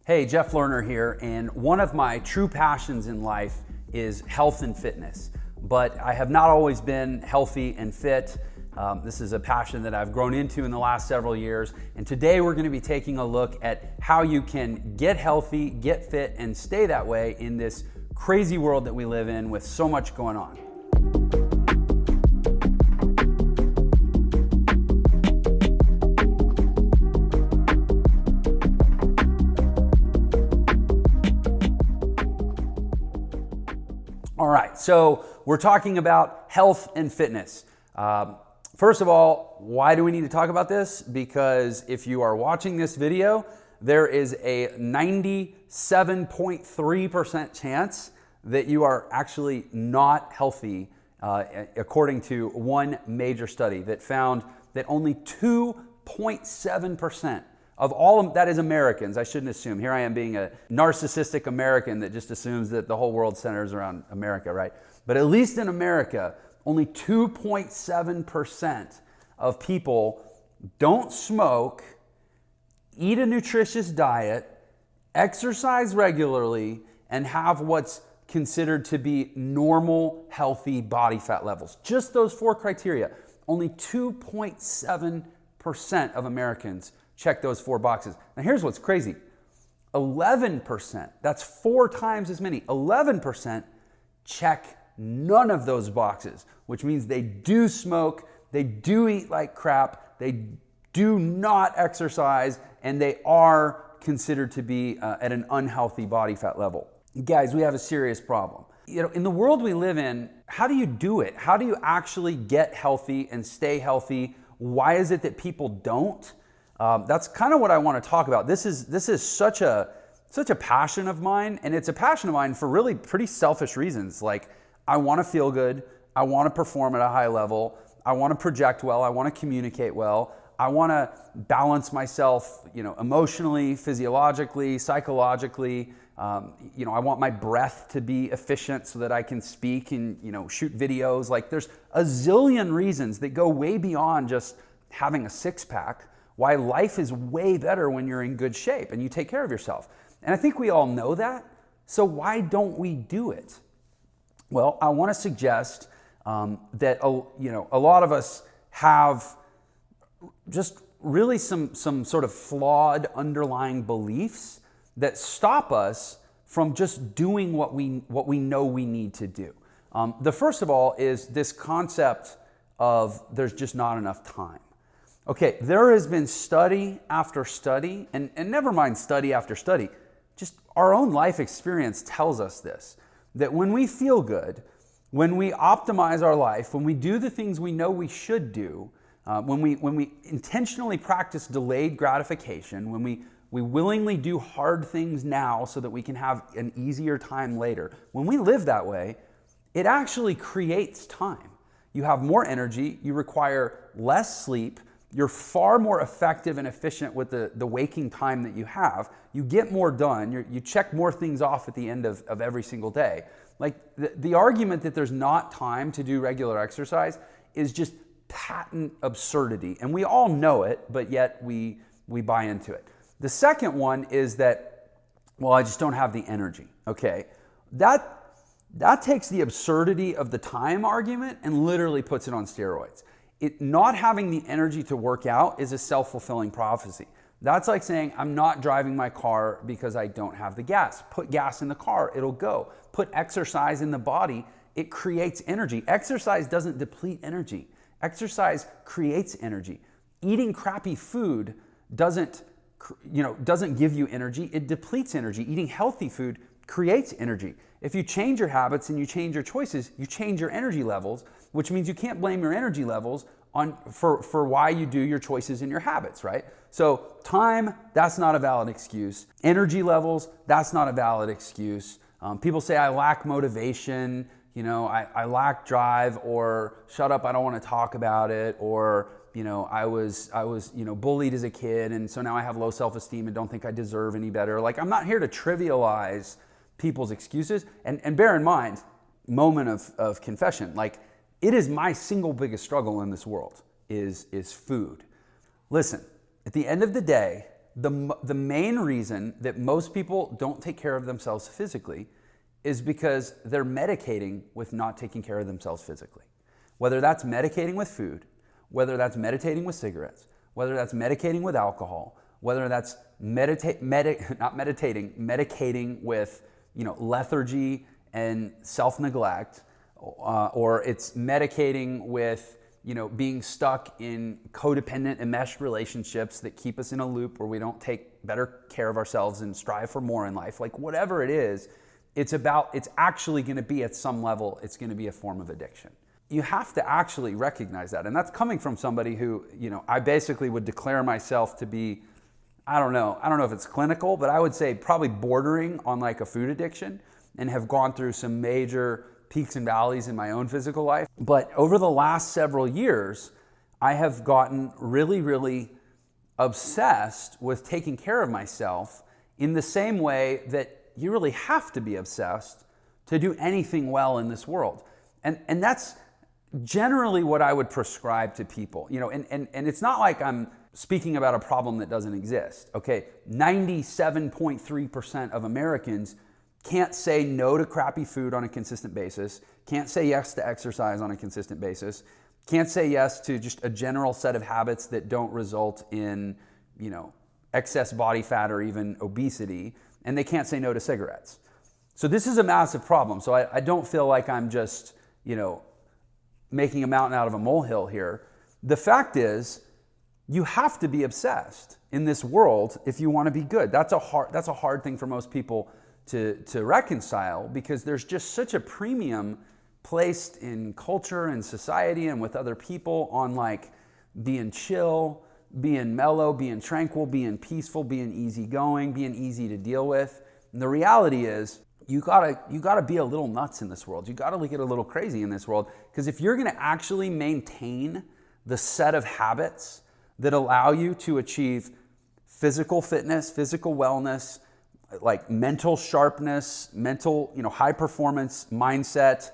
Hey, Jeff Lerner here, and one of my true passions in life is health and fitness. But I have not always been healthy and fit. This is a passion that I've grown into in the last several years. And today we're going to be taking a look at how you can get healthy, get fit, and stay that way in this crazy world that we live in with so much going on. All right, so we're talking about health and fitness. First of all, why do we need to talk about this? Because if you are watching this video, there is a 97.3% chance that you are actually not healthy, according to one major study that found that only 2.7% of all of that is Americans. I shouldn't assume. Here I am being a narcissistic American that just assumes that the whole world centers around America, right? But at least in America, only 2.7% of people don't smoke, eat a nutritious diet, exercise regularly, and have what's considered to be normal, healthy body fat levels. Just those four criteria. Only 2.7% of Americans check those four boxes. Now here's what's crazy. 11%, that's 4 times as many, 11% check none of those boxes, which means they do smoke, they do eat like crap, they do not exercise, and they are considered to be at an unhealthy body fat level. Guys, we have a serious problem. You know, in the world we live in, how do you do it? How do you actually get healthy and stay healthy? Why is it that people don't? That's kind of what I want to talk about. This is such a passion of mine, and it's a passion of mine for really pretty selfish reasons. Like, I want to feel good, I want to perform at a high level, I want to project well, I want to communicate well, I want to balance myself, emotionally, physiologically, psychologically. I want my breath to be efficient so that I can speak and shoot videos. Like, there's a zillion reasons that go way beyond just having a six-pack. Why life is way better when you're in good shape and you take care of yourself. And I think we all know that. So why don't we do it? Well, I want to suggest that a lot of us have just really some sort of flawed underlying beliefs that stop us from just doing what we know we need to do. The first of all is this concept of there's just not enough time. Okay, there has been study after study, and never mind study after study, just our own life experience tells us this, that when we feel good, when we optimize our life, when we do the things we know we should do, when we intentionally practice delayed gratification, when we willingly do hard things now so that we can have an easier time later, when we live that way, it actually creates time. You have more energy, you require less sleep, you're far more effective and efficient with the waking time that you have. You get more done. You check more things off at the end of every single day. Like the argument that there's not time to do regular exercise is just patent absurdity. And we all know it, but yet we buy into it. The second one is that, well, I just don't have the energy. Okay, that takes the absurdity of the time argument and literally puts it on steroids. Not having the energy to work out is a self-fulfilling prophecy. That's like saying, I'm not driving my car because I don't have the gas. Put gas in the car, it'll go. Put exercise in the body, it creates energy. Exercise doesn't deplete energy. Exercise creates energy. Eating crappy food doesn't give you energy, it depletes energy. Eating healthy food creates energy. If you change your habits and you change your choices, you change your energy levels, which means you can't blame your energy levels for why you do your choices and your habits, right? So time, that's not a valid excuse. Energy levels, that's not a valid excuse. People say I lack motivation, I lack drive, or shut up, I don't want to talk about it, or I was bullied as a kid, and so now I have low self-esteem and don't think I deserve any better. Like, I'm not here to trivialize people's excuses, and bear in mind, moment of confession, like, it is my single biggest struggle in this world is food. Listen, at the end of the day, The main reason that most people don't take care of themselves physically is because they're medicating with not taking care of themselves physically. Whether that's medicating with food, whether that's medicating with cigarettes, whether that's medicating with alcohol, whether that's medicating with lethargy and self-neglect, or it's medicating with being stuck in codependent enmeshed relationships that keep us in a loop where we don't take better care of ourselves and strive for more in life. Like whatever it is, it's actually going to be at some level, it's going to be a form of addiction. You have to actually recognize that. And that's coming from somebody who, I basically would declare myself to be, I don't know if it's clinical, but I would say probably bordering on like a food addiction, and have gone through some major peaks and valleys in my own physical life. But over the last several years, I have gotten really, really obsessed with taking care of myself in the same way that you really have to be obsessed to do anything well in this world. And that's generally what I would prescribe to people. And it's not like I'm speaking about a problem that doesn't exist. Okay, 97.3% of Americans can't say no to crappy food on a consistent basis, can't say yes to exercise on a consistent basis, can't say yes to just a general set of habits that don't result in, excess body fat or even obesity, and they can't say no to cigarettes. So this is a massive problem. So I don't feel like I'm just, making a mountain out of a molehill here. The fact is, you have to be obsessed in this world if you want to be good. That's a hard thing for most people to reconcile, because there's just such a premium placed in culture and society and with other people on like being chill, being mellow, being tranquil, being peaceful, being easygoing, being easy to deal with. And the reality is, you gotta be a little nuts in this world. You gotta get a little crazy in this world, because if you're gonna actually maintain the set of habits that allow you to achieve physical fitness, physical wellness, like mental sharpness, mental, high performance mindset,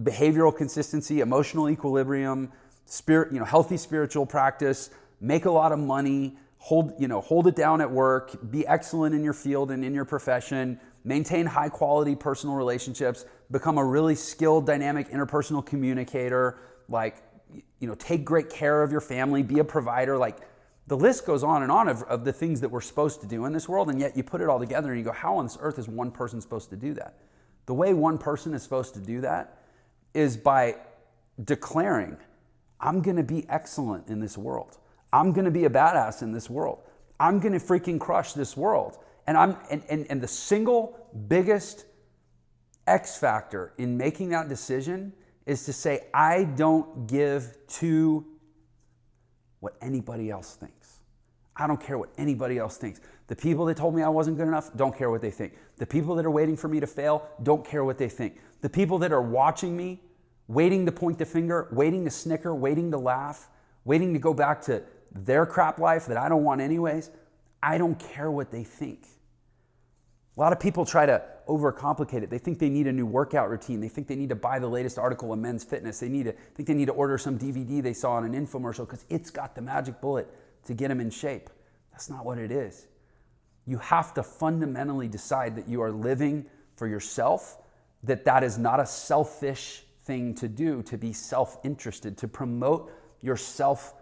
behavioral consistency, emotional equilibrium, healthy spiritual practice, make a lot of money, hold it down at work, be excellent in your field and in your profession, maintain high quality personal relationships, become a really skilled, dynamic interpersonal communicator, take great care of your family, be a provider. Like the list goes on and on of the things that we're supposed to do in this world. And yet you put it all together and you go, how on this earth is one person supposed to do that? The way one person is supposed to do that is by declaring, I'm going to be excellent in this world. I'm going to be a badass in this world. I'm going to freaking crush this world. And the single biggest X factor in making that decision is to say, I don't give to what anybody else thinks. I don't care what anybody else thinks. The people that told me I wasn't good enough, don't care what they think. The people that are waiting for me to fail, don't care what they think. The people that are watching me, waiting to point the finger, waiting to snicker, waiting to laugh, waiting to go back to their crap life that I don't want anyways, I don't care what they think. A lot of people try to overcomplicate it. They think they need a new workout routine. They think they need to buy the latest article in Men's Fitness. They think they need to order some DVD they saw on an infomercial because it's got the magic bullet to get them in shape. That's not what it is. You have to fundamentally decide that you are living for yourself, that is not a selfish thing to do, to be self-interested, to promote yourself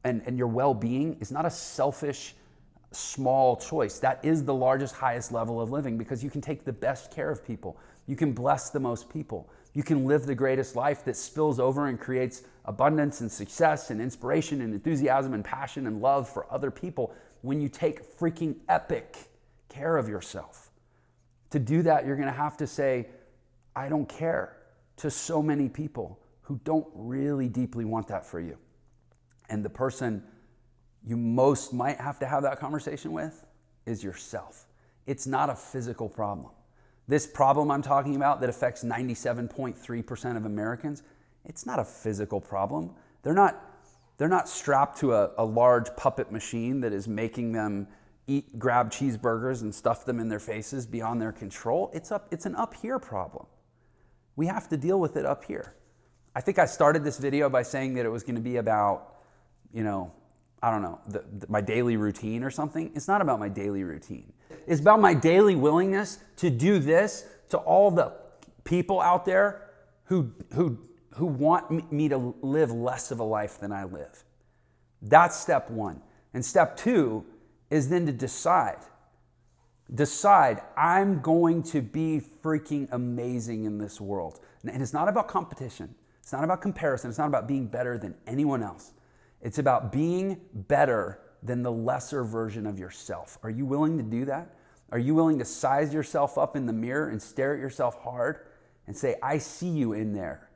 and your well-being is not a selfish, small choice. That is the largest, highest level of living, because you can take the best care of people. You can bless the most people. You can live the greatest life that spills over and creates abundance and success and inspiration and enthusiasm and passion and love for other people when you take freaking epic care of yourself. To do that, you're going to have to say, I don't care, to so many people who don't really deeply want that for you. And the person you most might have to have that conversation with is yourself. It's not a physical problem. This problem I'm talking about that affects 97.3% of Americans, it's not a physical problem. They're not strapped to a large puppet machine that is making them grab cheeseburgers and stuff them in their faces beyond their control. It's an up here problem. We have to deal with it up here. I think I started this video by saying that it was going to be about, I don't know, my daily routine or something. It's not about my daily routine. It's about my daily willingness to do this to all the people out there who want me to live less of a life than I live. That's step one. And step two is then to decide. Decide, I'm going to be freaking amazing in this world. And it's not about competition. It's not about comparison. It's not about being better than anyone else. It's about being better than the lesser version of yourself. Are you willing to do that? Are you willing to size yourself up in the mirror and stare at yourself hard and say, I see you in there,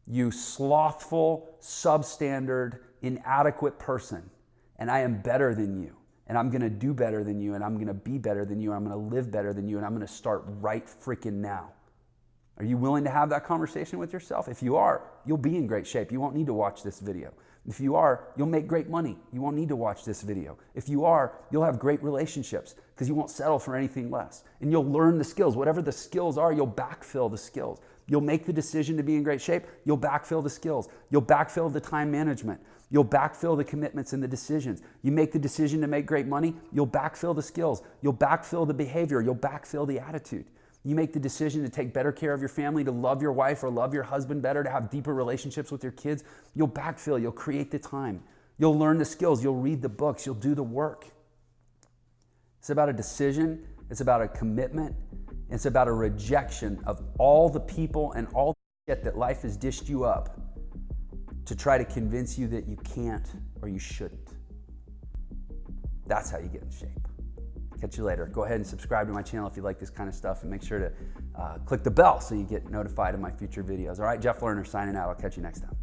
you slothful, substandard, inadequate person, and I am better than you, and I'm going to do better than you, and I'm going to be better than you, and I'm going to live better than you, and I'm going to start right freaking now. Are you willing to have that conversation with yourself? If you are, you'll be in great shape. You won't need to watch this video. If you are, you'll make great money. You won't need to watch this video. If you are, you'll have great relationships because you won't settle for anything less. And you'll learn the skills. Whatever the skills are, you'll backfill the skills. You'll make the decision to be in great shape. You'll backfill the skills. You'll backfill the time management. You'll backfill the commitments and the decisions. You make the decision to make great money. You'll backfill the skills. You'll backfill the behavior. You'll backfill the attitude. You make the decision to take better care of your family, to love your wife or love your husband better, to have deeper relationships with your kids. You'll backfill. You'll create the time. You'll learn the skills. You'll read the books. You'll do the work. It's about a decision. It's about a commitment. It's about a rejection of all the people and all the shit that life has dished you up to try to convince you that you can't or you shouldn't. That's how you get in shape. Catch you later. Go ahead and subscribe to my channel if you like this kind of stuff, and make sure to click the bell so you get notified of my future videos. All right, Jeff Lerner signing out. I'll catch you next time.